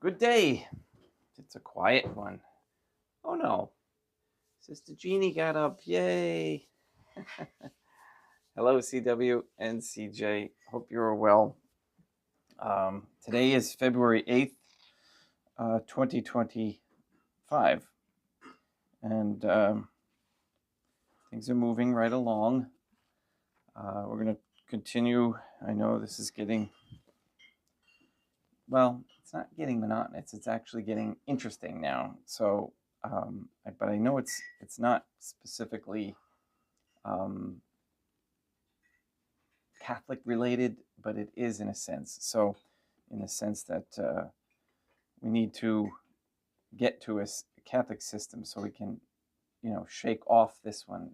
Good day. It's a quiet one. Oh no. Sister Jeannie got up. Yay. Hello, CW and CJ. Hope you're well. Today is February 8th, 2025. And things are moving right along. We're going to continue. I know this is getting, well, it's not getting monotonous. It's actually getting interesting now. So, but I know it's not specifically Catholic related, but it is in a sense. So, in the sense that we need to get to a Catholic system so we can, shake off this one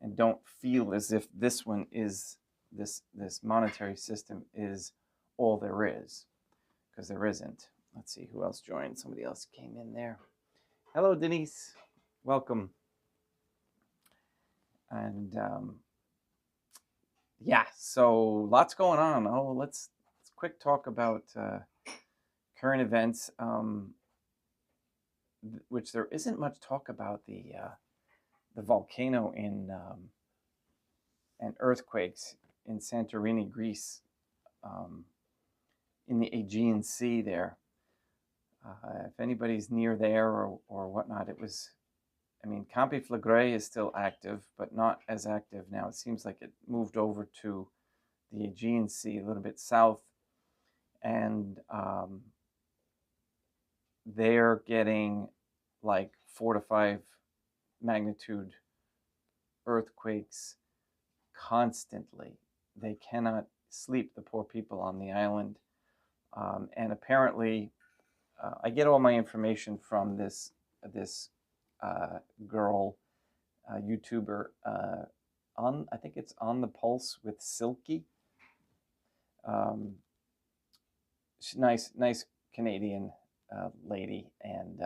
and don't feel as if this one is this monetary system is all there is, because there isn't. Let's see who else joined. Somebody else came in there. Hello, Denise. Welcome. And yeah, so lots going on. Oh, let's quick talk about current events, which there isn't much talk about the volcano in and earthquakes in Santorini, Greece, in the Aegean Sea there. If anybody's near there or whatnot, it was, Campi Flegrei is still active, but not as active now. It seems like it moved over to the Aegean Sea, a little bit south, and they're getting like 4 to 5 magnitude earthquakes constantly. They cannot sleep, the poor people on the island. And apparently, I get all my information from this girl, YouTuber, I think it's On the Pulse with Silky. She's nice Canadian lady, and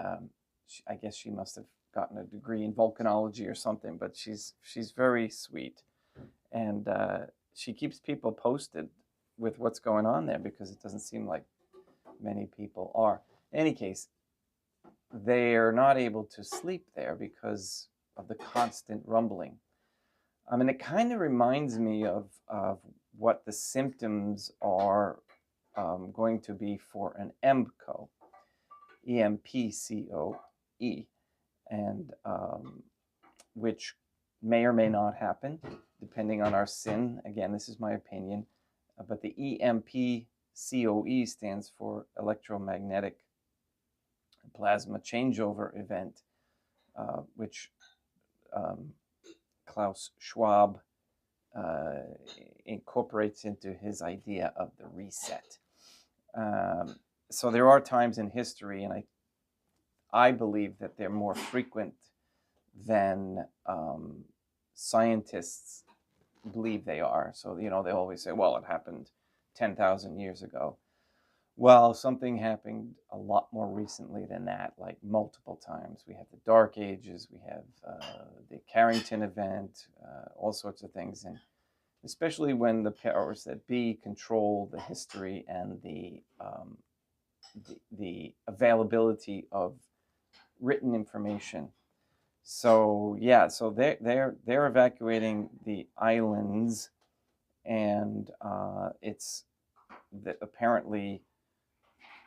I guess she must have gotten a degree in volcanology or something, but she's very sweet, and she keeps people posted with what's going on there, because it doesn't seem like many people are. In any case, they're not able to sleep there because of the constant rumbling. It kind of reminds me of what the symptoms are going to be for an EMCO, EMPCOE, and which may or may not happen depending on our sin. Again, this is my opinion, but the EMPCOE stands for electromagnetic plasma changeover event, which Klaus Schwab incorporates into his idea of the reset. So there are times in history, and I believe that they're more frequent than scientists believe they are. So, they always say, well, it happened 10,000 years ago. Well, something happened a lot more recently than that, like multiple times. We have the Dark Ages, we have the Carrington event, all sorts of things. And especially when the powers that be control the history and the availability of written information. So yeah, so they're evacuating the islands, and apparently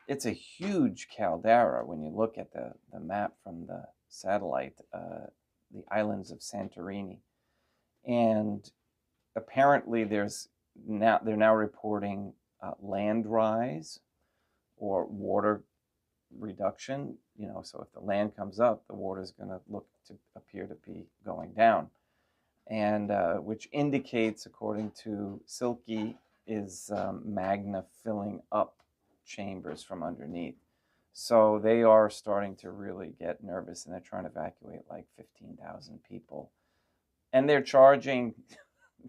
it's a huge caldera when you look at the map from the satellite, the islands of Santorini, and apparently they're now reporting land rise or water reduction. So if the land comes up, the water is going to appear to be going down, and which indicates, according to Silky, is magna filling up chambers from underneath. So they are starting to really get nervous, and they're trying to evacuate like 15,000 people, and they're charging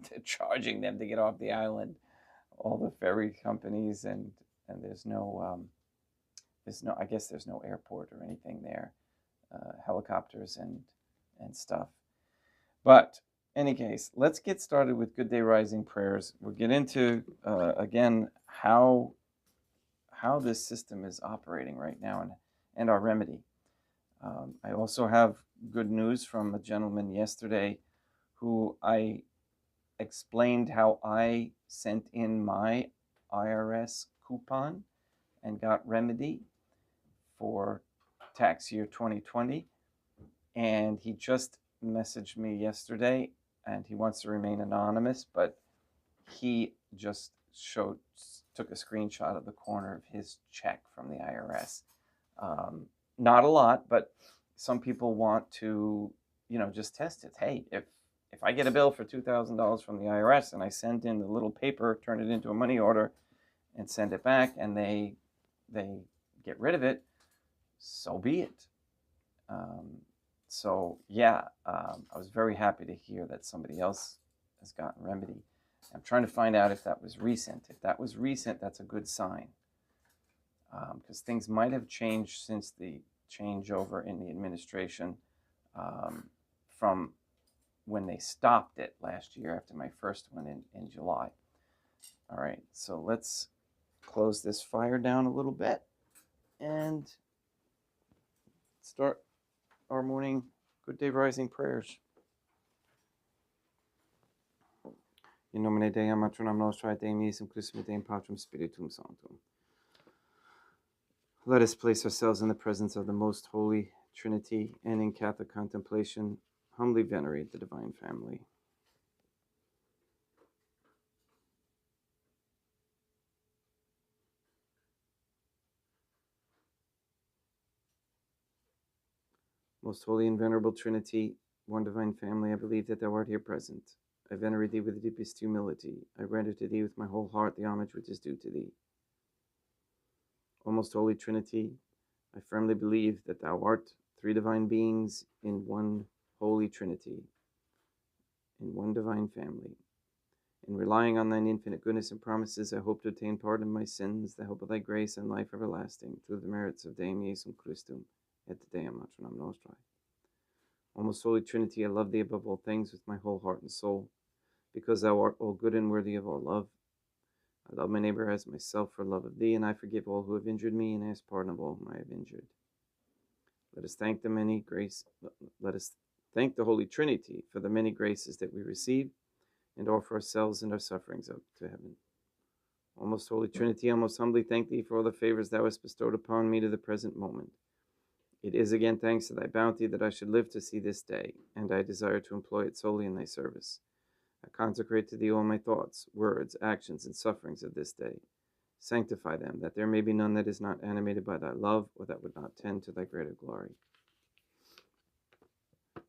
them to get off the island, all the ferry companies, and there's no I guess there's no airport or anything there, helicopters and stuff. But in any case, let's get started with Good Day Rising prayers. We'll get into again how how this system is operating right now, and our remedy. I also have good news from a gentleman yesterday who I explained how I sent in my IRS coupon and got remedy for tax year 2020. And he just messaged me yesterday, and he wants to remain anonymous, but he just took a screenshot of the corner of his check from the IRS. Not a lot, but some people want to, just test it. Hey, if I get a bill for $2,000 from the IRS and I send in the little paper, turn it into a money order, and send it back, and they get rid of it, so be it. So yeah, I was very happy to hear that somebody else has gotten remedy. I'm trying to find out if that was recent. If that was recent, that's a good sign, because things might have changed since the changeover in the administration, from when they stopped it last year after my first one in July. All right, so let's close this fire down a little bit and start our morning Good Day Rising prayers. In nomine Dei, matronam nostra, et Deum Iesum Christum, et Deum Patrum Spiritum Sanctum. Let us place ourselves in the presence of the Most Holy Trinity, and in Catholic contemplation humbly venerate the Divine Family. Most Holy and Venerable Trinity, one Divine Family, I believe that thou art here present. I venerate thee with the deepest humility. I render to thee with my whole heart the homage which is due to thee. O most Holy Trinity, I firmly believe that thou art three divine beings in one Holy Trinity, in one Divine Family. In relying on thine infinite goodness and promises, I hope to obtain pardon of my sins, the help of thy grace and life everlasting, through the merits of Deum Iesum Christum, et Deum Matronam Nostrae. O most Holy Trinity, I love thee above all things with my whole heart and soul, because thou art all good and worthy of all love. I love my neighbor as myself for love of thee, and I forgive all who have injured me, and ask pardon of all whom I have injured. Let us thank the Holy Trinity for the many graces that we receive, and offer ourselves and our sufferings up to heaven. O most Holy Trinity, I most humbly thank thee for all the favors thou hast bestowed upon me to the present moment. It is again thanks to thy bounty that I should live to see this day, and I desire to employ it solely in thy service. I consecrate to thee all my thoughts, words, actions, and sufferings of this day. Sanctify them, that there may be none that is not animated by thy love, or that would not tend to thy greater glory.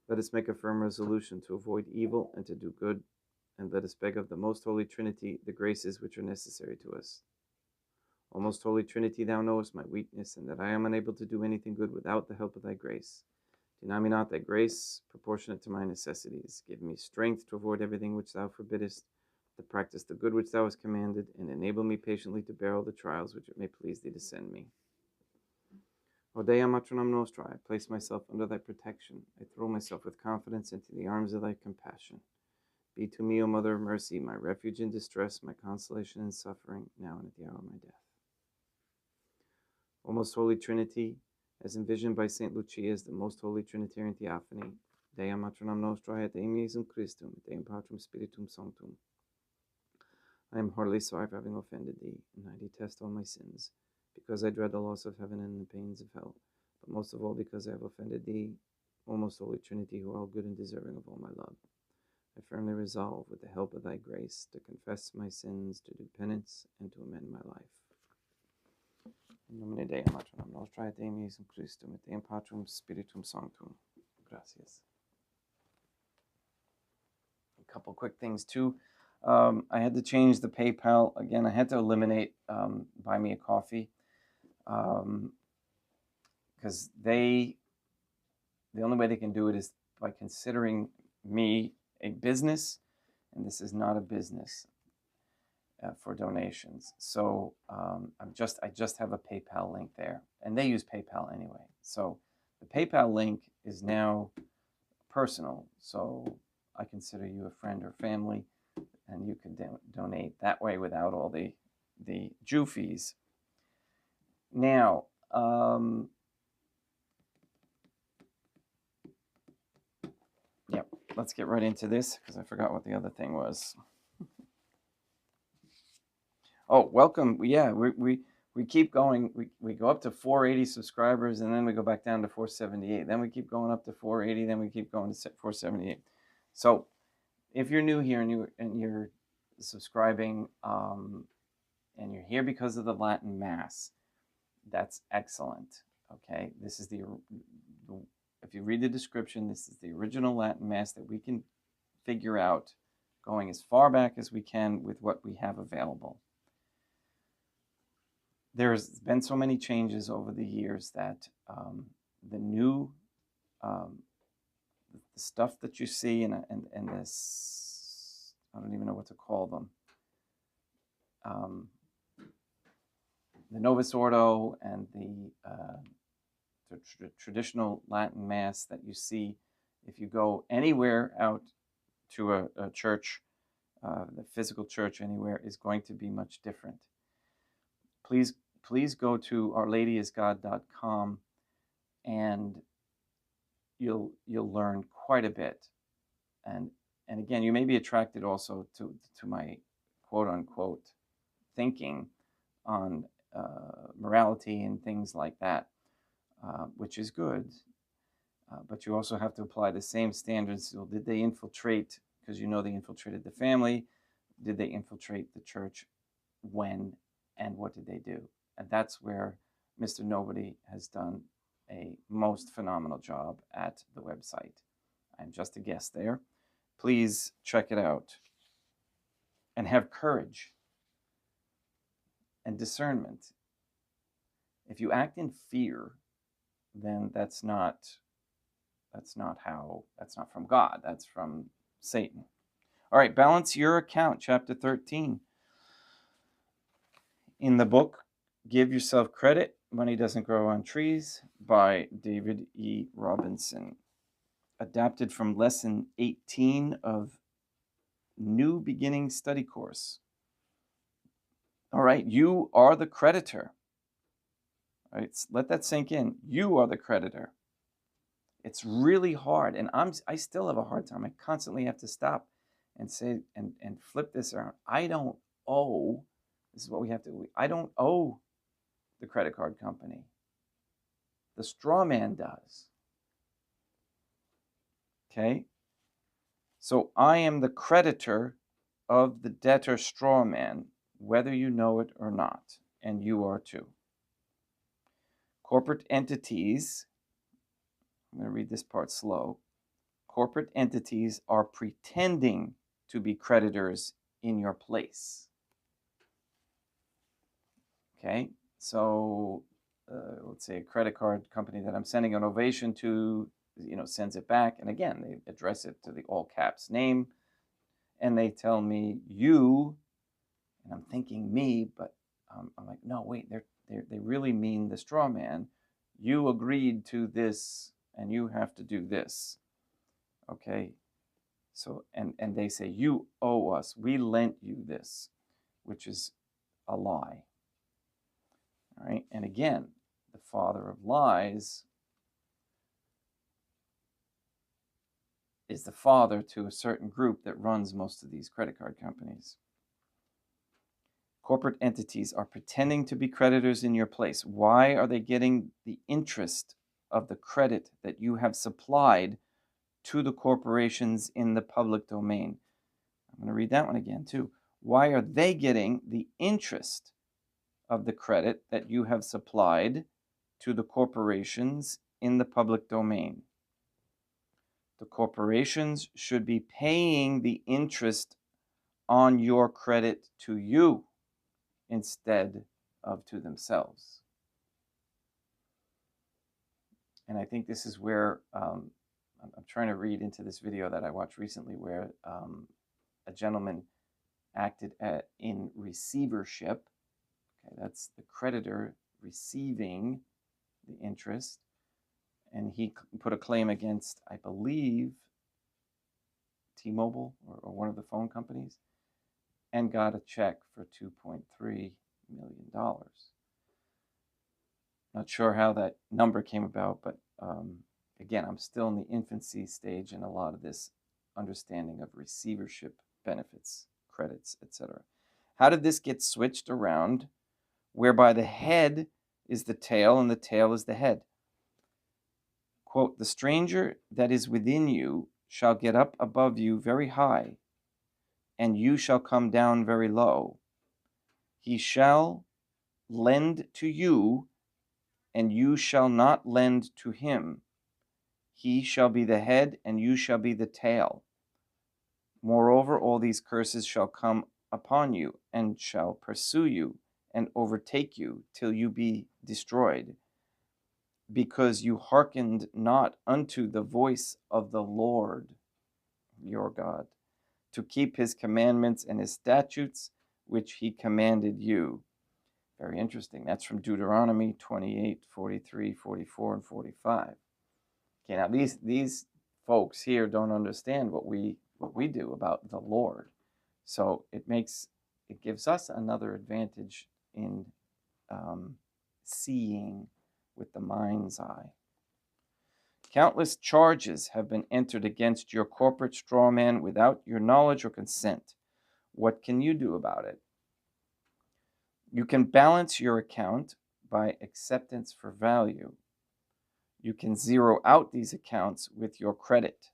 Let us make a firm resolution to avoid evil and to do good, and let us beg of the Most Holy Trinity the graces which are necessary to us. O Most Holy Trinity, thou knowest my weakness, and that I am unable to do anything good without the help of thy grace. Deny me not thy grace, proportionate to my necessities. Give me strength to avoid everything which thou forbiddest, to practice the good which thou hast commanded, and enable me patiently to bear all the trials which it may please thee to send me. O Dea Matronam Nostra, I place myself under thy protection. I throw myself with confidence into the arms of thy compassion. Be to me, O Mother of Mercy, my refuge in distress, my consolation in suffering, now and at the hour of my death. O most Holy Trinity, as envisioned by St. Lucia as the most holy Trinitarian Theophany, Dea Matronam Nostra, et Deum Iesum Christum, et Deum Patrum Spiritum Sanctum. I am heartily sorry for having offended thee, and I detest all my sins, because I dread the loss of heaven and the pains of hell, but most of all because I have offended thee, O most Holy Trinity, who are all good and deserving of all my love. I firmly resolve, with the help of thy grace, to confess my sins, to do penance, and to amend my life. In nomine Dei, matronam nostrae, et Deum Iesum Christum, et Deum Patrum Spiritum Sanctum. Gracias. A couple quick things too. I had to change the PayPal again. I had to eliminate Buy Me a Coffee, because the only way they can do it is by considering me a business, and this is not a business for donations. So I just have a PayPal link there, and they use PayPal anyway. So the PayPal link is now personal. So I consider you a friend or family, and you can donate that way without all the Jew fees. Now, yep, let's get right into this because I forgot what the other thing was. Oh, welcome. Yeah, we keep going. We go up to 480 subscribers, and then we go back down to 478. Then we keep going up to 480. Then we keep going to 478. So, if you're new here and you're subscribing, and you're here because of the Latin Mass, that's excellent. Okay, this is the if you read the description, this is the original Latin Mass that we can figure out, going as far back as we can with what we have available. There's been so many changes over the years that the new the stuff that you see and this, I don't even know what to call them, the Novus Ordo and the traditional Latin Mass that you see if you go anywhere out to a church, the physical church anywhere, is going to be much different. Please go to ourladyisgod.com and you'll learn quite a bit. And again, you may be attracted also to my quote unquote thinking on morality and things like that, which is good. But you also have to apply the same standards. So did they infiltrate, because you know they infiltrated the family, did they infiltrate the church? When and what did they do? And that's where Mr. Nobody has done a most phenomenal job at the website. I'm just a guest there. Please check it out and have courage and discernment. If you act in fear, then that's not from God. That's from Satan. All right, Balance Your Account, chapter 13. In the book, Give Yourself Credit, Money Doesn't Grow on Trees, by David E. Robinson. Adapted from lesson 18 of New Beginning Study Course. All right, you are the creditor. All right, let that sink in. You are the creditor. It's really hard, and I still have a hard time. I constantly have to stop and say and flip this around. I don't owe. This is what we have to do. I don't owe the credit card company. The straw man does. Okay? So I am the creditor of the debtor straw man, whether you know it or not, and you are too. Corporate entities, I'm going to read this part slow. Corporate entities are pretending to be creditors in your place. Okay? So let's say a credit card company that I'm sending an ovation to, sends it back. And again, they address it to the all caps name. And they tell me, you, and I'm thinking me, but I'm like, no, wait, they really mean the straw man. You agreed to this, and you have to do this. Okay? So, and they say, you owe us. We lent you this, which is a lie. All right? And again, the father of lies is the father to a certain group that runs most of these credit card companies. Corporate entities are pretending to be creditors in your place. Why are they getting the interest of the credit that you have supplied to the corporations in the public domain? I'm going to read that one again too. Why are they getting the interest of the credit that you have supplied to the corporations in the public domain? The corporations should be paying the interest on your credit to you instead of to themselves. And I think this is where I'm trying to read into this video that I watched recently where a gentleman acted in receivership. Okay, that's the creditor receiving the interest. And he put a claim against, I believe, T-Mobile or one of the phone companies, and got a check for $2.3 million. Not sure how that number came about, but again, I'm still in the infancy stage in a lot of this understanding of receivership benefits, credits, etc. How did this get switched around, whereby the head is the tail and the tail is the head? Quote, "The stranger that is within you shall get up above you very high, and you shall come down very low. He shall lend to you, and you shall not lend to him. He shall be the head, and you shall be the tail. Moreover, all these curses shall come upon you, and shall pursue you, and overtake you, till you be destroyed, because you hearkened not unto the voice of the Lord your God, to keep his commandments and his statutes, which he commanded you." Very interesting. That's from Deuteronomy 28, 43, 44, and 45. Okay, now these folks here don't understand what we do about the Lord. So it gives us another advantage in seeing with the mind's eye. "Countless charges have been entered against your corporate straw man without your knowledge or consent. What can you do about it? You can balance your account by acceptance for value. You can zero out these accounts with your credit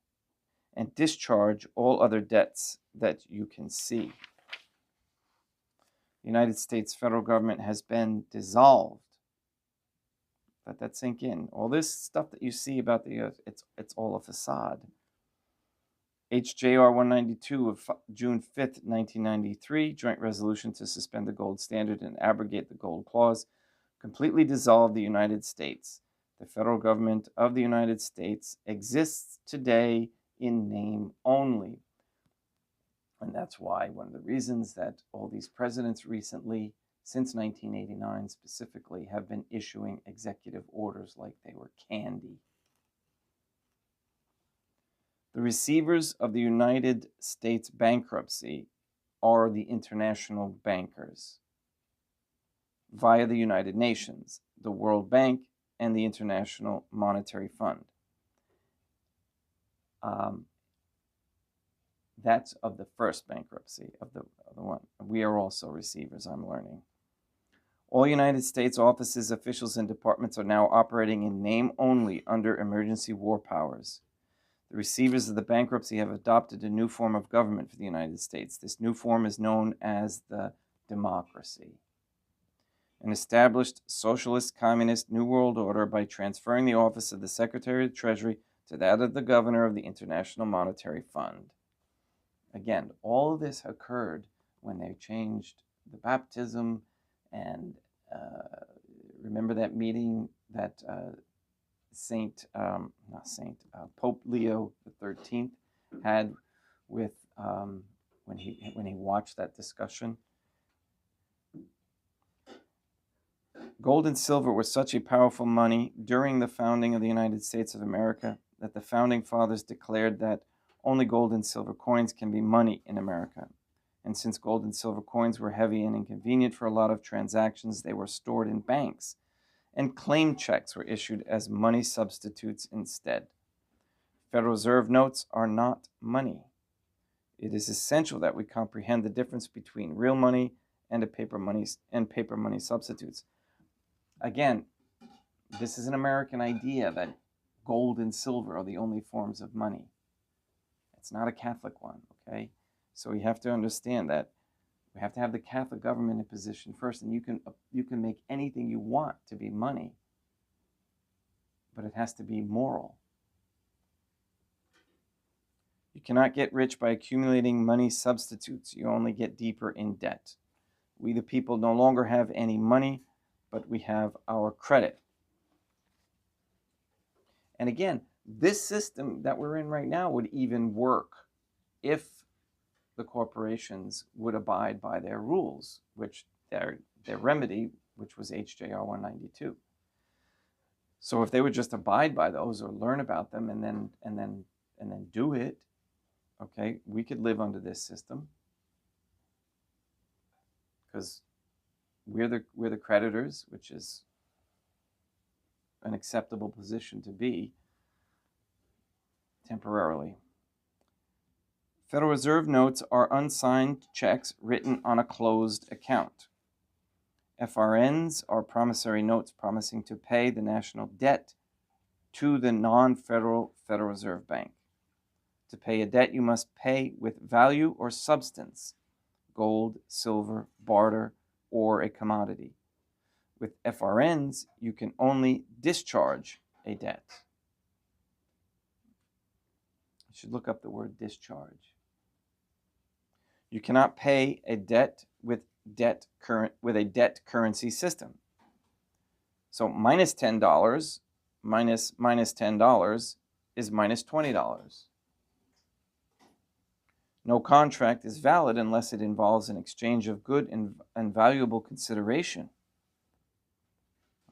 and discharge all other debts that you can see. The United States federal government has been dissolved." Let that sink in. All this stuff that you see about the earth, it's all a facade. HJR 192 of June 5th, 1993, joint resolution to suspend the gold standard and abrogate the gold clause, completely dissolved the United States. The federal government of the United States exists today in name only. And that's why one of the reasons that all these presidents recently, since 1989 specifically, have been issuing executive orders like they were candy. The receivers of the United States bankruptcy are the international bankers via the United Nations, the World Bank, and the International Monetary Fund. That's of the first bankruptcy, of the one. We are also receivers, I'm learning. All United States offices, officials, and departments are now operating in name only under emergency war powers. The receivers of the bankruptcy have adopted a new form of government for the United States. This new form is known as the democracy, an established socialist, communist, New World Order by transferring the office of the Secretary of the Treasury to that of the Governor of the International Monetary Fund. Again, all of this occurred when they changed the baptism, and remember that meeting that Pope Leo XIII had with when he watched that discussion. Gold and silver were such a powerful money during the founding of the United States of America that the founding fathers declared that only gold and silver coins can be money in America. And since gold and silver coins were heavy and inconvenient for a lot of transactions, they were stored in banks, and claim checks were issued as money substitutes instead. Federal Reserve notes are not money. It is essential that we comprehend the difference between real money and paper money substitutes. Again, this is an American idea that gold and silver are the only forms of money. It's not a Catholic one, okay? So we have to understand that we have to have the Catholic government in position first, and you can make anything you want to be money, but it has to be moral. You cannot get rich by accumulating money substitutes. You only get deeper in debt. We, the people, no longer have any money, but we have our credit. And again, this system that we're in right now would even work if the corporations would abide by their rules, which their remedy, which was HJR 192. So if they would just abide by those or learn about them and then do it, okay, we could live under this system because we're the creditors, which is an acceptable position to be temporarily. Federal Reserve notes are unsigned checks written on a closed account. FRNs are promissory notes promising to pay the national debt to the non-federal Federal Reserve Bank. To pay a debt, you must pay with value or substance, gold, silver, barter, or a commodity. With FRNs, you can only discharge a debt. You should look up the word discharge. You cannot pay a debt with a debt currency system. So minus $10 minus $10 is minus $20. No contract is valid unless it involves an exchange of good and valuable consideration.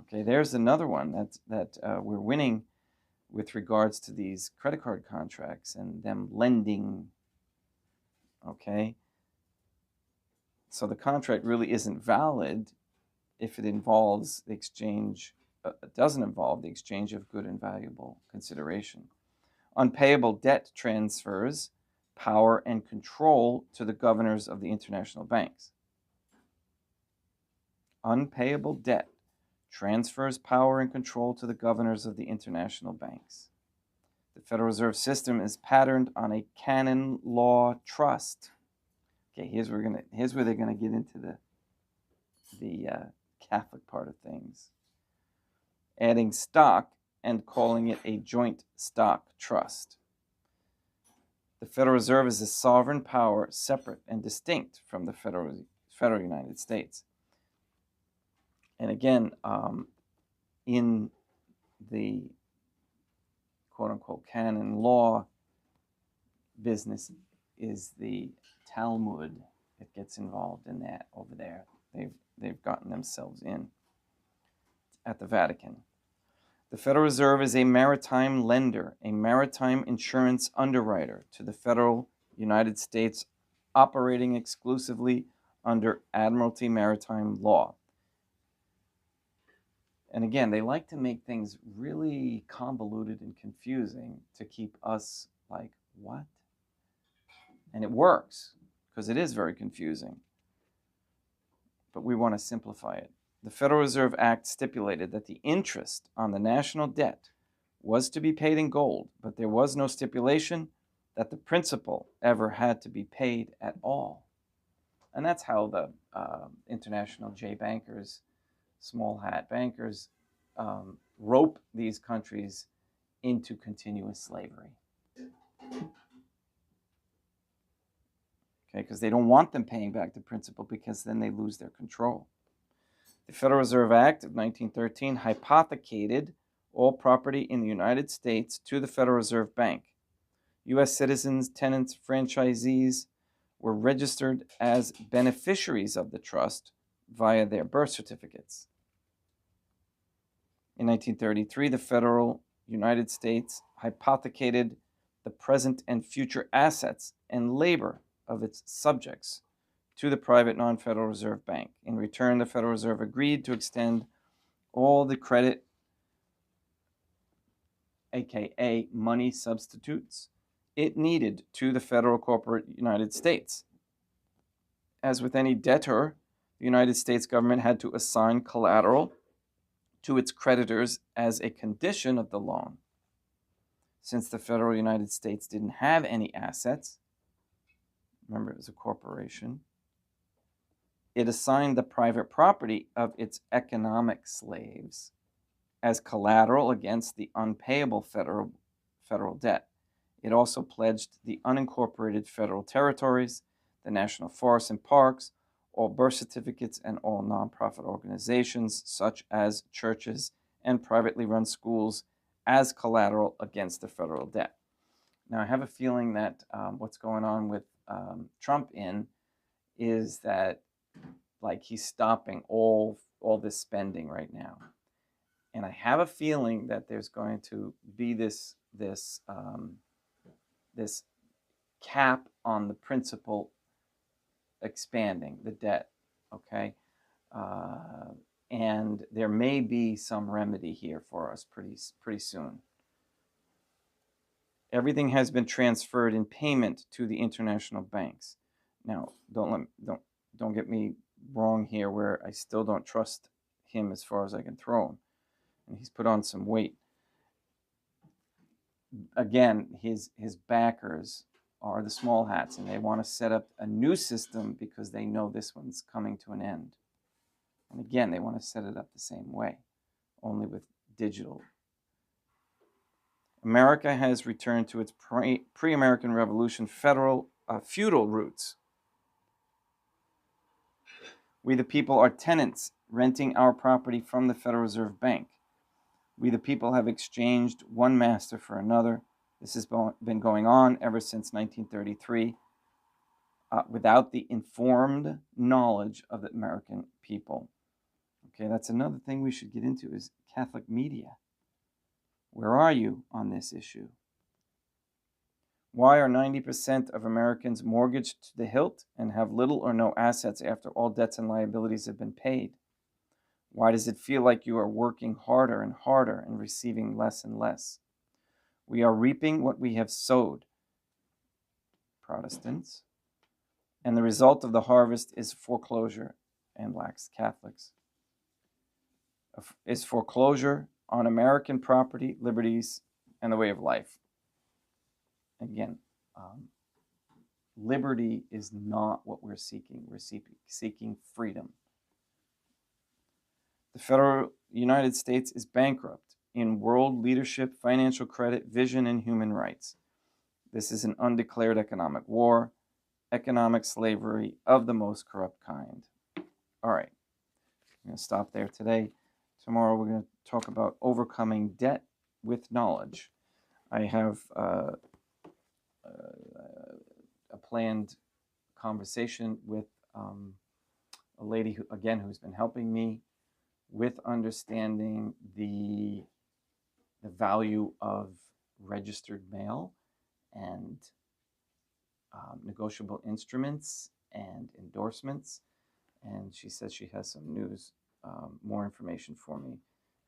Okay, there's another one that we're winning with regards to these credit card contracts and them lending. Okay, so the contract really isn't valid if it involves the exchange, doesn't involve the exchange of good and valuable consideration. Unpayable debt transfers power and control to the governors of the international banks. Unpayable debt transfers power and control to the governors of the international banks. The Federal Reserve System is patterned on a canon law trust. Okay, here's where they're gonna get into the Catholic part of things. Adding stock and calling it a joint stock trust. The Federal Reserve is a sovereign power separate and distinct from the federal United States. And again, in the quote-unquote canon law business is the Talmud. It gets involved in that over there. They've gotten themselves in at the Vatican. The Federal Reserve is a maritime lender, a maritime insurance underwriter to the federal United States, operating exclusively under Admiralty maritime law. And again, they like to make things really convoluted and confusing to keep us like, what? And it works, because it is very confusing. But we want to simplify it. The Federal Reserve Act stipulated that the interest on the national debt was to be paid in gold, but there was no stipulation that the principal ever had to be paid at all. And that's how the international J bankers, small hat bankers, rope these countries into continuous slavery. Okay, because they don't want them paying back the principal, because then they lose their control. The Federal Reserve Act of 1913 hypothecated all property in the United States to the Federal Reserve Bank. U.S. citizens, tenants, franchisees were registered as beneficiaries of the trust via their birth certificates. In 1933, the federal United States hypothecated the present and future assets and labor of its subjects to the private non-Federal Reserve Bank. In return, the Federal Reserve agreed to extend all the credit, aka money substitutes, it needed to the federal corporate United States. As with any debtor, the United States government had to assign collateral to its creditors as a condition of the loan. Since the federal United States didn't have any assets, remember it was a corporation, it assigned the private property of its economic slaves as collateral against the unpayable federal debt. It also pledged the unincorporated federal territories, the national forests and parks, all birth certificates, and all nonprofit organizations such as churches and privately run schools as collateral against the federal debt. Now, I have a feeling that what's going on with Trump is that like he's stopping all this spending right now. And I have a feeling that there's going to be this cap on the principal expanding the debt, okay? and there may be some remedy here for us pretty soon. Everything has been transferred in payment to the international banks. Now, don't get me wrong here, where I still don't trust him as far as I can throw him, and he's put on some weight. Again, his backers are the small hats, and they want to set up a new system because they know this one's coming to an end. And again, they want to set it up the same way, only with digital. America has returned to its pre-American Revolution feudal roots. We the people are tenants, renting our property from the Federal Reserve Bank. We the people have exchanged one master for another. This has been going on ever since 1933, without the informed knowledge of the American people. Okay, that's another thing we should get into, is Catholic media. Where are you on this issue? Why are 90% of Americans mortgaged to the hilt and have little or no assets after all debts and liabilities have been paid? Why does it feel like you are working harder and harder and receiving less and less? We are reaping what we have sowed, Protestants, and the result of the harvest is foreclosure and lax Catholics. Is foreclosure on American property, liberties, and the way of life. Again, liberty is not what we're seeking. We're seeking freedom. The federal United States is bankrupt in world leadership, financial credit, vision, and human rights. This is an undeclared economic war, economic slavery of the most corrupt kind. All right, I'm going to stop there today. Tomorrow we're going to talk about overcoming debt with knowledge. I have a planned conversation with a lady who's been helping me with understanding the value of registered mail and negotiable instruments and endorsements. And she says she has some news, more information for me,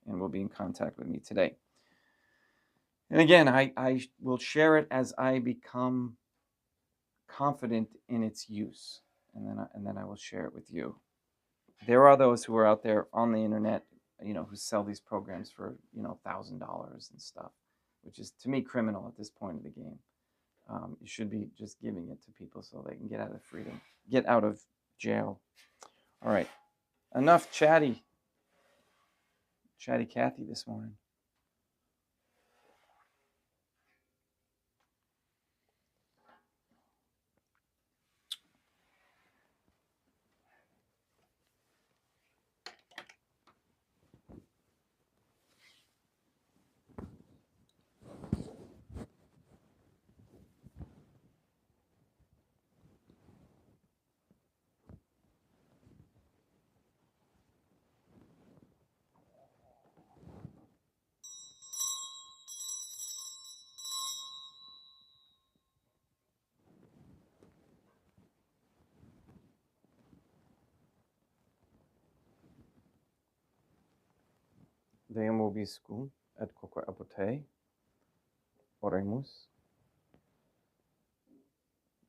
and will be in contact with me today. And again, I will share it as I become confident in its use, and then I will share it with you. There are those who are out there on the internet, who sell these programs for $1,000 and stuff, which is to me criminal at this point of the game. You should be just giving it to people so they can get out of jail. All right, enough chatty Cathy this morning. Deum vobiscum et quoque apote. Oremus.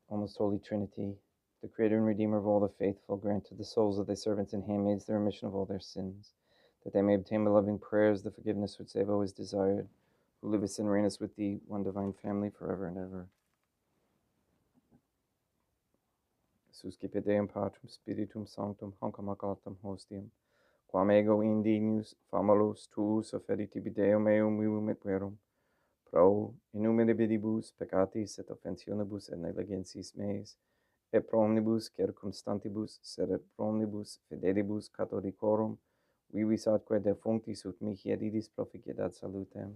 Almost Holy Trinity, the Creator and Redeemer of all the faithful, grant to the souls of thy servants and handmaids the remission of all their sins, that they may obtain by loving prayers the forgiveness which they have always desired, who livest and reignest with thee, one divine family, forever and ever. Suscipe Deum Patrum Spiritum Sanctum, hanc amagatam hostium, quam ego indignus famulus tuus offerit tibi Deo meum vivum et verum, pro innumerabilibus peccatis et offensionibus et negligencies meis, et pro omnibus circumstantibus, sed et pro omnibus fidelibus catholicorum, vivis atque defunctis ut mihi edidis proficiat salutem.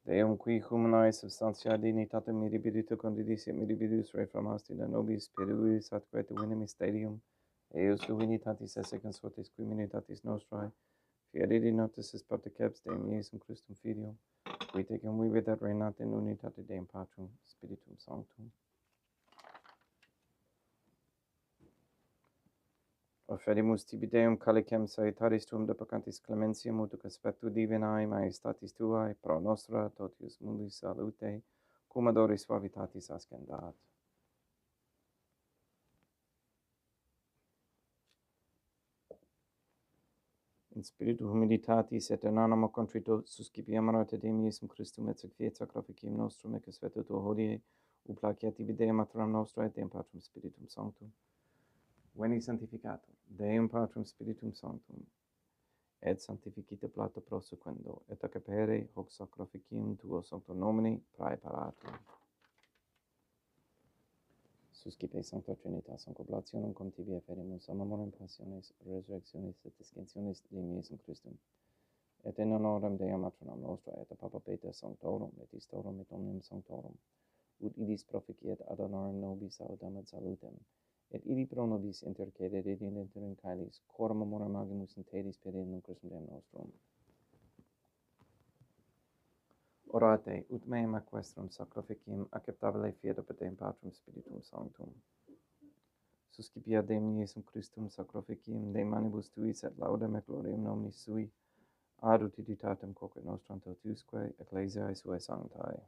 Deum qui humanae substantia dignitatem mirabilitu condidis et mirabilis reformasti da nobis spiritus atque divine mysterium, eius divinitatis esse consortis qui minitatis nostrae, fieri notis est parteceps Deum Iesum Christum Filium, We take and we with that reinat in unitate Deum Patrum Spiritum Sanctum. Offerimus tibi Deum calicem salutaris tuum deprecantis clementiam ut aspectu divinae majestatis tuae pro nostra totius mundi salute cum adoris suavitatis ascendat. In spiritu humilitatis et in animo contrito suscipiam te Deum Iesum Christum et sacrifice sacrificium nostrum et svetu tuo hodie, ut placeat tibi Deum matram nostra et Deum Patrum Spiritum Sanctum. Veni sanctificator, Deum Patrum Spiritum Sanctum, et sanctificite plata prosequendo, et acapere hoc sacrificium tuo sancto nomine praeparatum. Suscipe Sancta Trinitas, concoblationem cum tibi efferimus, amamorem passiones, resurrectionis et discensionis Deum Iesum Christum, et in honorem Deum matronam nostra, et a Papa Peter Sanctorum, et Istorum, et omnium Sanctorum, ut idis proficiet ad honorem nobis autem et salutem, et idi pro nobis intercedit et in interim caelis, quorum memoriam agimus in tedis pedinum Christum Deum nostrum. Orate, ut meam equestrum sacrificium acceptabile fiat per Deum Patrum Spiritum Sanctum. Suscipia Deum Iesum Christum sacrificium de manibus tuis et laudem et gloriam nominis sui, ad utilitatem quoque nostram totiusque ecclesiae suae sanctae.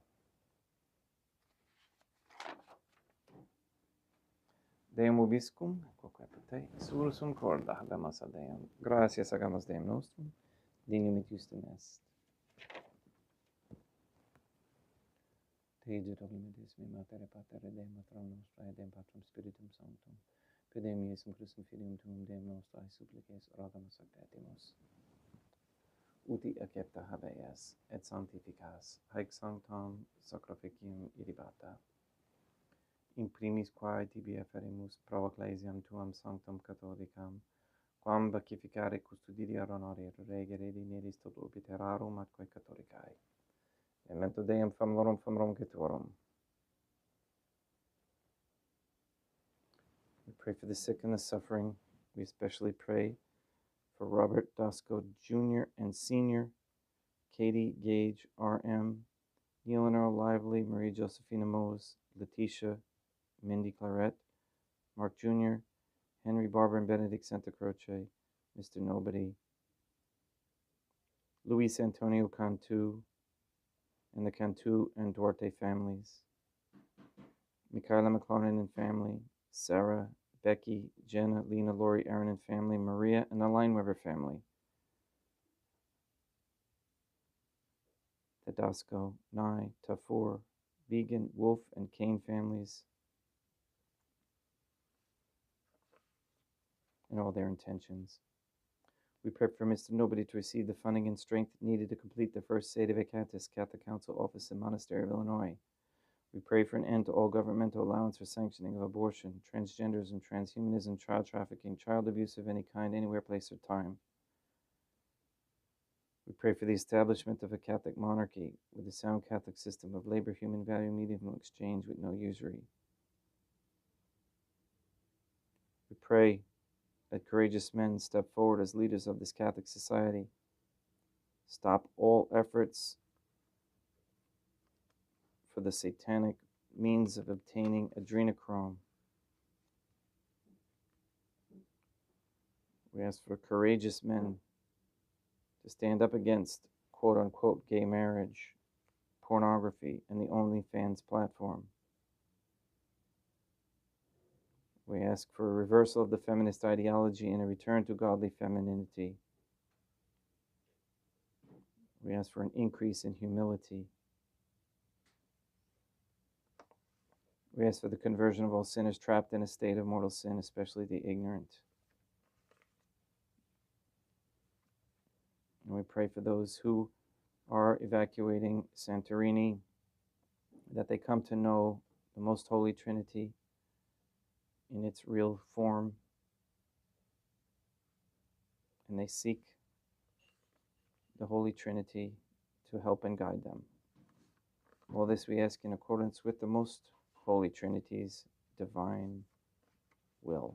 Deum vobiscum, quoque per te, sursum corda habemus ad Deum. Gratias agamus Deum nostrum, dignum et justum est. Te Dominus me matere patere Deum matram nostra et Deum Patrum Spiritum Sanctum. Per Deum Iesum Christum Filium tuum Deum nostrae supplices rogamus ac petimus. Uti accepta habeas et sanctificas haec sanctam sacrificium irribata. In primis quae tibi efferimus pro ecclesiam tuam sanctam catholicam, quam beatificare custodire honorare regere dineris tot obiterarum atque catholicae. Memento Deum famorum getorum. We pray for the sick and the suffering. We especially pray for Robert Dosco Jr. and Sr., Katie Gage R.M., Eleanor Lively, Marie Josephina Mose, Letitia, Mindy Claret, Mark Jr., Henry Barber and Benedict Santa Croce, Mr. Nobody, Luis Antonio Cantu, and the Cantu and Duarte families, Michaela McLaren and family, Sarah, Becky, Jenna, Lena, Lori, Aaron and family, Maria, and the Lineweber family, Tedasco, Nye, Tafur, Vegan, Wolf, and Kane families, and all their intentions. We pray for Mr. Nobody to receive the funding and strength needed to complete the first Sede Vacantis Catholic Council office in Monastery of Illinois. We pray for an end to all governmental allowance for sanctioning of abortion, transgenderism, transhumanism, child trafficking, child abuse of any kind, anywhere, place, or time. We pray for the establishment of a Catholic monarchy with a sound Catholic system of labor, human value, medium exchange with no usury. We pray that courageous men step forward as leaders of this Catholic society, stop all efforts for the satanic means of obtaining adrenochrome. We ask for courageous men to stand up against quote-unquote gay marriage, pornography, and the OnlyFans platform. We ask for a reversal of the feminist ideology and a return to godly femininity. We ask for an increase in humility. We ask for the conversion of all sinners trapped in a state of mortal sin, especially the ignorant. And we pray for those who are evacuating Santorini, that they come to know the Most Holy Trinity in its real form, and they seek the Holy Trinity to help and guide them. All this we ask in accordance with the Most Holy Trinity's divine will.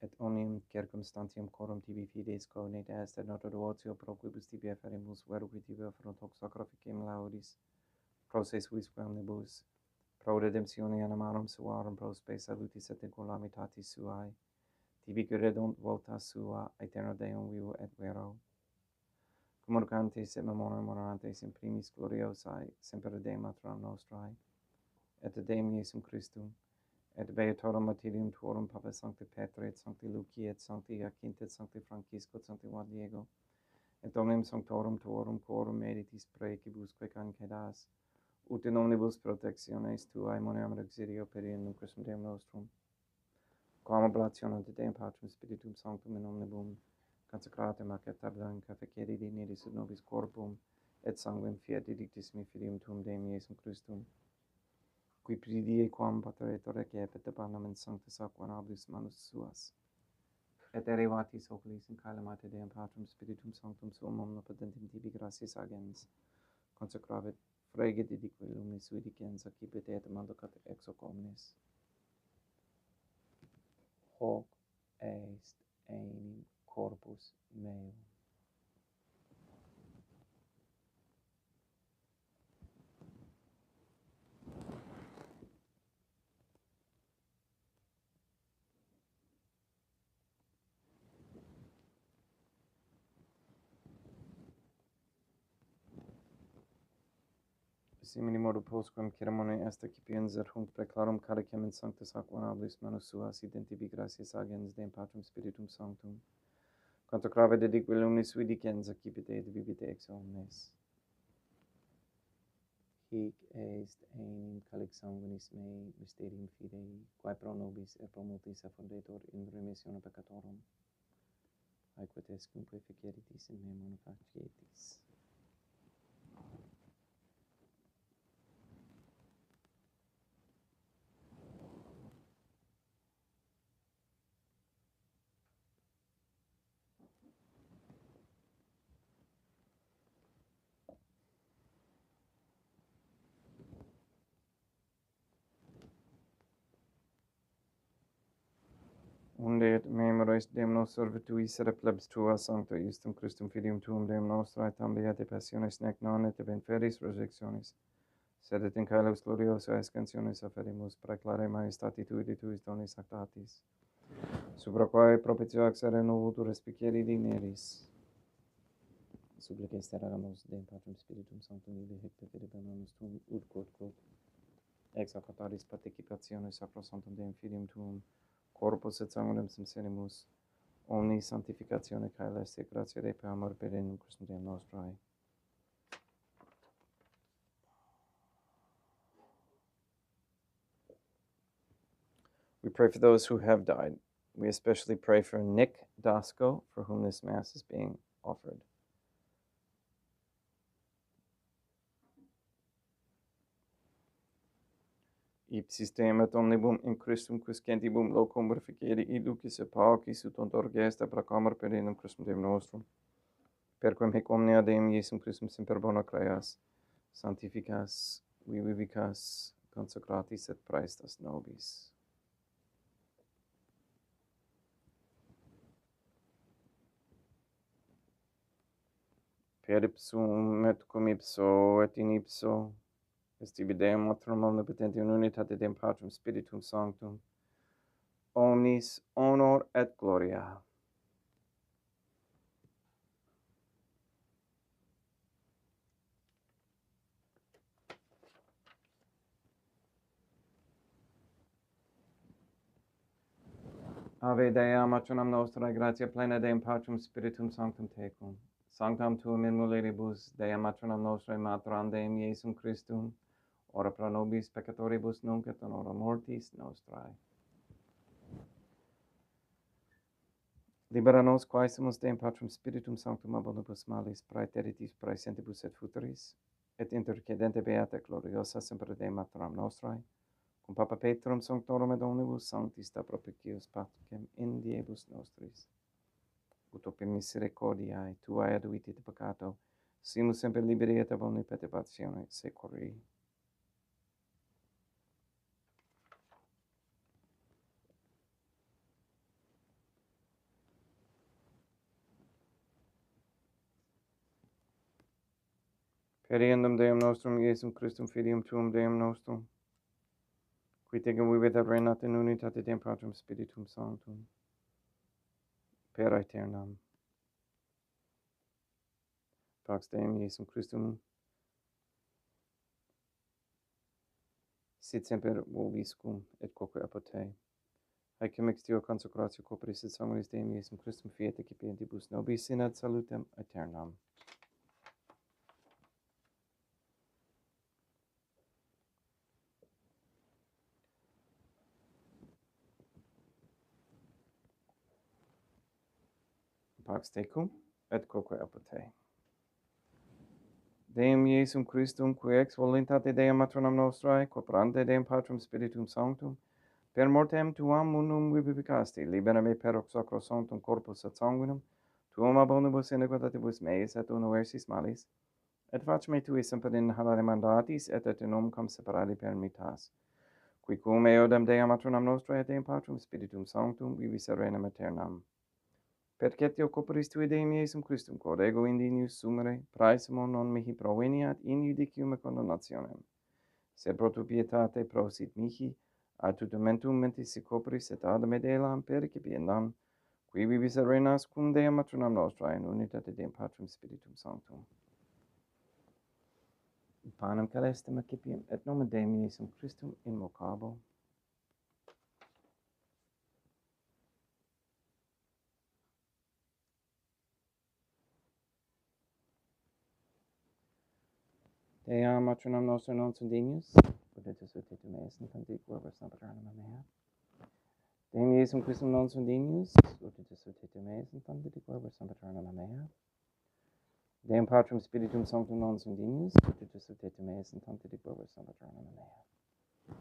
et omnium circumstantium corum tibi fides cognate est, et nota duotio pro quibus tibi efferimus verui tibi offerunt hoc sacrificem laudis, pro se suis omnibus, pro redemptione animarum suarum, pro spe salutis et incolamitatis suae, tibi credunt vota sua, aeterno Deum vivo et vero, communicantes et memoriam honorantes in primis gloriosae, semper Dei Matram nostrae, et Deum Iesum Christum, et beatorum martyrium tuorum Papa Sancti Petri, et Sancti Luci, et Sancti Jacinta, et Sancti Francisco, et Sancti Juan Diego, et omnium sanctorum tuorum quorum meditis praecibusque cancedas, ut in omnibus protectiones tuae moneam auxilio per in Christum Deum nostrum, quam oblationem de Deum Patrum Spiritum Sanctum in omnibus consecratum acceptabile cafecedi dignity sub nobis corpum, et sanguinem fiat didictissimi filium tuum Deum Iesum Christum, qui pridie quam pateretur recepit abandam in sanctis aquanabis manus suas, et derivatis oculis in calamate Deum Patrum Spiritum Sanctum suum omnipotentem tibi gratias agens, consecravit frege didique lumis vidicens accipit et manducat ex hoc omnes. Hoc est enim corpus meum. Simini modo postquam ceremoniae est accipiens et hunc preclarum caricem in sanctis aquanabis manus suas identibi gratias agens Deum Patrum Spiritum Sanctum, consecrave dedique lumis vidicens accipit et vivit ex omnes. Hic est enim calix sanguinis mei mysterium fidei, quae pro nobis et pro multis effundetur in remissione peccatorum, aequat est cumque feceritis in me manifacietis. Unde et memoris Deum nos servitui sere plebs tua sancta Iustum Christum Filium tuum Deum nostrae, tam beate passiones nec non et ben feris resurrectionis, sed et in caelus gloriosa ascensionis afferimus praeclare maestati tui de tuis donis actatis, supra quae propitio accere novutur respicieri digneris. Supplices terramus Deum Patrum Spiritum Sanctum ibi hic perfide manus tuum ut quod ex acataris participationis sacrosanctum Deum Filium tuum, corpus et sanguinem sincerimus, omni sanctificatione caeleste gratia Dei per amor per in Christum Deum nostrae. We pray for those who have died. We especially pray for Nick Dasco, for whom this Mass is being offered. Ipsis Deum et omnibum in Christum quiscentibum locum verificere iducis et paucis ut ontorgesta proclamor per in Christum Deum nostrum. Perquem hic omnia Deum Iesum Christum semper bona creas, sanctificas, vivicas, consecratis et praestas nobis. Per ipsum et cum ipso et in ipso, est ibi Deum Matram omnipotenti in unitate Deum Patrum Spiritum Sanctum, omnis honor et gloria. Ave Dea, matronam nostrae, gratia plena Deum Patrum Spiritum Sanctum tecum. Sanctam tuum in mulieribus, Dea matronam nostrae, matram Deum Iesum Christum, ora pro nobis peccatoribus nunc et in hora mortis nostrae. Libera nos quaesimus Deum Patrum Spiritum Sanctum abundibus malis, praeteritis praesentibus et futuris, et intercedente beata gloriosa semper Deum matronam nostrae, cum Papa Petrum Sanctorum et omnibus sanctis da propicius pacem in diebus nostris. Ut op misericordiae tuae aduiti de peccato, simus semper liberi et ab omni perturbatione securi. Periendum Deum nostrum Iesum Christum filium tuum Deum nostrum, qui tegum vivit et reinat in unitate Deum Patrum Spiritum Sanctum, per aeternam. Pax Deum Iesum Christum, sit semper vobiscum et quoque apud te. Haec mixtio consecratio corporis et sanguis Deum Iesum Christum fiat excipientibus nobis in ad salutem aeternam. Pax tecum et quoque apud te. Deum Iesum Christum, qui ex voluntate Deum matronam nostrae, corporante Deum Patrum Spiritum Sanctum, per mortem tuam munum vivificaste, libera me per hoc sacro sanctum corpus et sanguinum, tuum abonibus iniquitatibus meis et universis malis, et fac me tui semper in halare mandatis et nomicam separali permittas, qui cum eodem Deum matronam nostrae et Deum Patrum Spiritum Sanctum vivis serenam aeternam. Percetio corporis tui Deum Iesum Christum, quod ego indinius sumere, praesimo non mihi proveniat in judicium et condemnationem, sed pro tu pietate prosit mihi, ad tutumentum mentis corporis et ad me delam percipiendam, qui vivis et reinas cum Deum matronam nostrae in unitate Deum Patrum Spiritum Sanctum. Panem calestem accipiem et nomen Deum Iesum Christum invocabo. Dea matronam nostra non sundinius, podetus ut et meis in tanti quorum paternam mea. Deum Iesum Christum non sundinius, utitus ut et meis in tanti quorum paternam mea. Deum Patrum Spiritum Sanctum non sundinius, utitus ut et meis in tanti quorum paternam mea.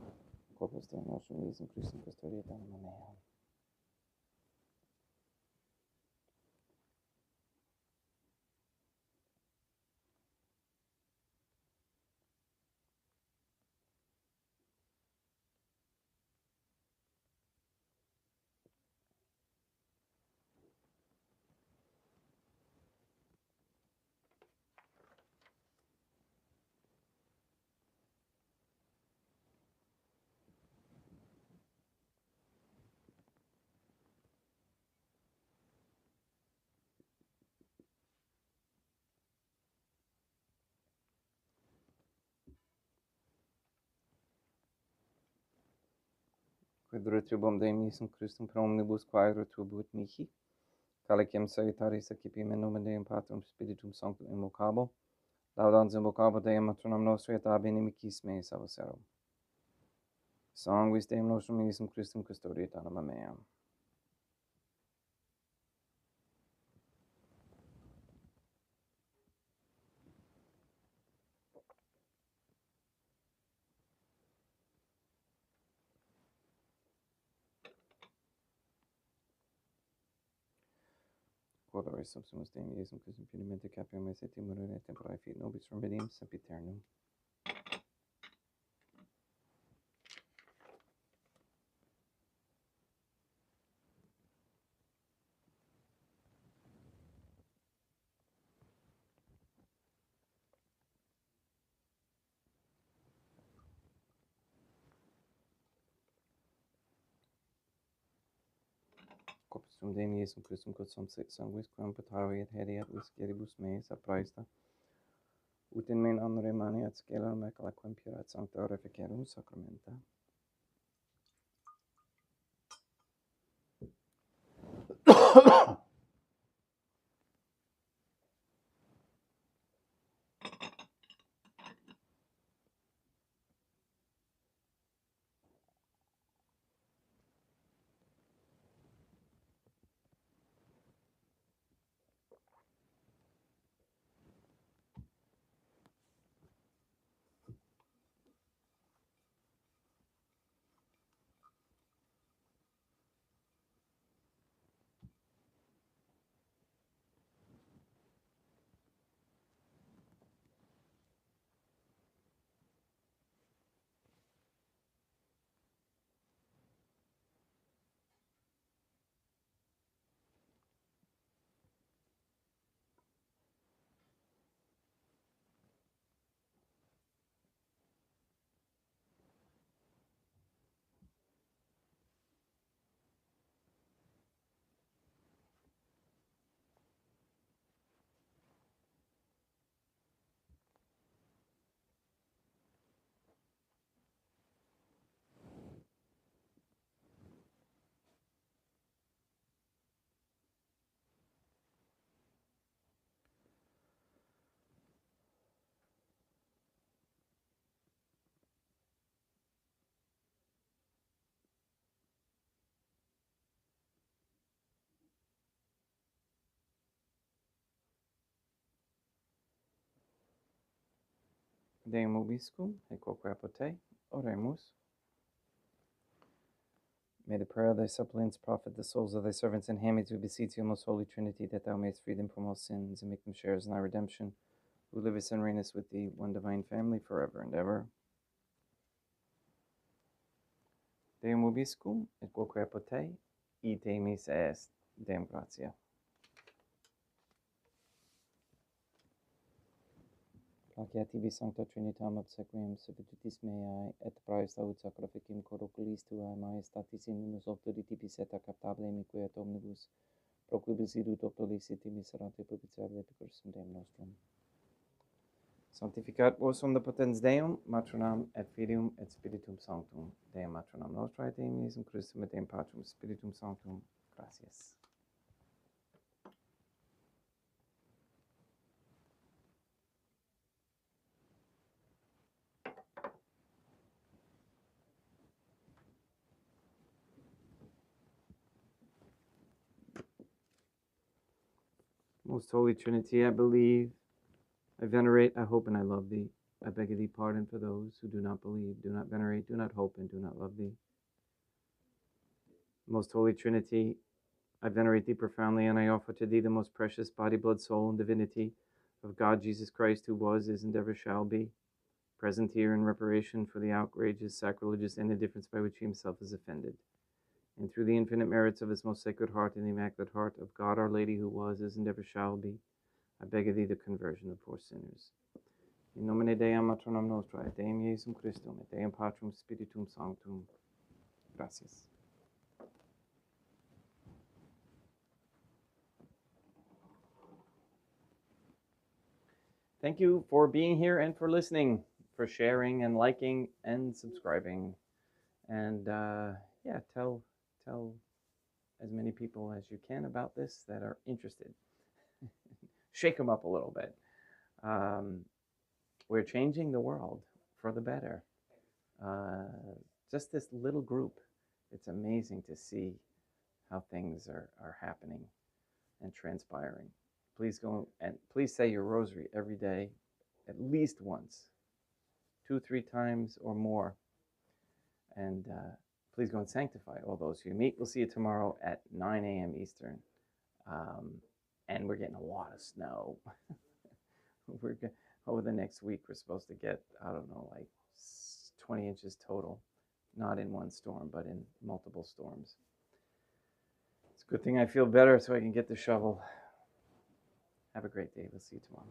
Corpus Deum nostrum Iesum Christum custodiet anima mea. Quid retribum Deum Iesum Christum per omnibus quae retribuit mihi, calicem salutaris accipiem in nomen Deum Patrum Spiritum Sanctum invocabo, laudans invocabo Deum matronam nostrae et ab inimicis meis avocero. Sanguis Deum nostrum Iesum Christum custodiet anima mea. Quod res subsumus Deum Iesum Christum finamente capiam et timore temporae fit nobis remedium sempiternum. Corpus tuum Deum Iesum Christum quod sanguis quam pataviet hediat visceribus meis apraesta, ut in men honore maniat scelum et calquam purat sancta reficerum sacramenta. Deum Obiscum, et quoque apote, oremus. May the prayer of thy suppliants profit the souls of thy servants and handmaids who beseech you, most holy Trinity, that thou mayest free them from all sins and make them sharers in thy redemption, who livest and reignest with thee, one divine family, forever and ever. Deum Obiscum, et quoque apote, ite missa est. Deum gratia. Placia tibi sancta Trinitam obsequiam servitutis meae, et praesta ut sacrificim corporis tuae majestatis in minus auctoritibus et captable mique et omnibus, pro quibus idut octoliciti miserante propitiare cursum Deum nostrum. Sanctificat vos omnipotens Deum, matronam et filium et spiritum sanctum. Deum matronam nostrae, Deum Iesum Christum et Deum Patrum Spiritum Sanctum. Gratias. Most Holy Trinity, I believe, I venerate, I hope, and I love thee. I beg of thee pardon for those who do not believe, do not venerate, do not hope, and do not love thee. Most Holy Trinity, I venerate thee profoundly, and I offer to thee the most precious body, blood, soul, and divinity of God Jesus Christ, who was, is, and ever shall be, present here in reparation for the outrageous, sacrilegious, and indifference by which he himself is offended. And through the infinite merits of his most sacred heart and the immaculate heart of God our Lady, who was, is, and ever shall be, I beg of thee the conversion of poor sinners. In nomine Deum matronam nostrae, et Deum Iesum Christum, et Deum Patrum Spiritum Sanctum. Gracias. Thank you for being here and for listening, for sharing and liking and subscribing. And yeah, tell as many people as you can about this that are interested. Shake them up a little bit. We're changing the world for the better. Just this little group. It's amazing to see how things are happening and transpiring. Please go and please say your rosary every day, at least once, 2-3 times or more. And please go and sanctify all those who you meet. We'll see you tomorrow at 9 a.m. Eastern. And we're getting a lot of snow. Over the next week, we're supposed to get, I don't know, like 20 inches total. Not in one storm, but in multiple storms. It's a good thing I feel better so I can get the shovel. Have a great day. We'll see you tomorrow.